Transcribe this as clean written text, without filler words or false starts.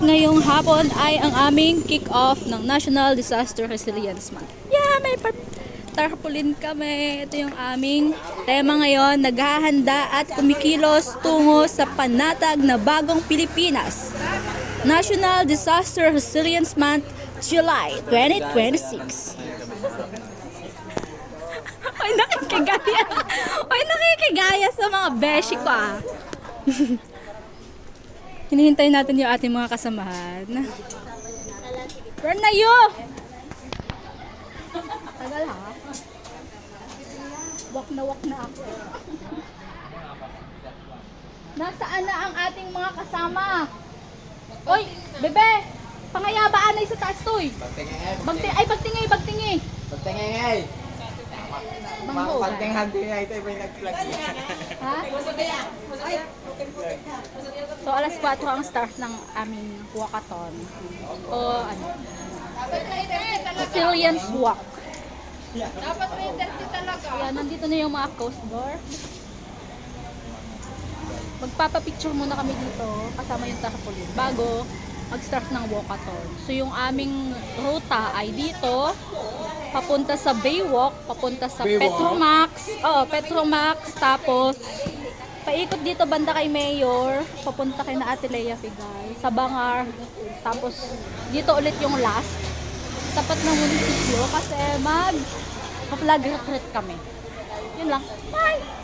ngayong hapon ay ang aming kick-off ng National Disaster Resilience Month. Yeah, may tarpaulin kami. Ito yung aming tema ngayon. Naghahanda at kumikilos tungo sa panatag na bagong Pilipinas. National Disaster Resilience Month, July 2026. Ay, nakikigaya. Ay, nakikigaya sa mga beshi ko ah. Hinihintay natin yung ating mga kasamahan. Run na yun! Tagal ha? Walk na ako. Nasaan na ang ating mga kasama? Oy, bebe! Pangayabaan ay sa taas to eh. Bagtingay. Pagtingay ito may nag-plug. Ha? So alas 4 ang start ng aming walkathon. O ano? Resilience walk. Dapat may 30 talaga. Ayan, nandito na yung mga Coast Guard. Magpapapicture muna kami dito kasama yung tarpaulin bago mag-start ng walkathon. So yung aming ruta ay dito papunta sa Baywalk, papunta sa Petromax. Petromax, tapos paikot dito banda kay Mayor, papunta kay na Ate Lea Figay, sa Bangar, tapos dito ulit yung last, tapat ng munisipyo kasi mag-flag retreat kami. Yun lang. Bye!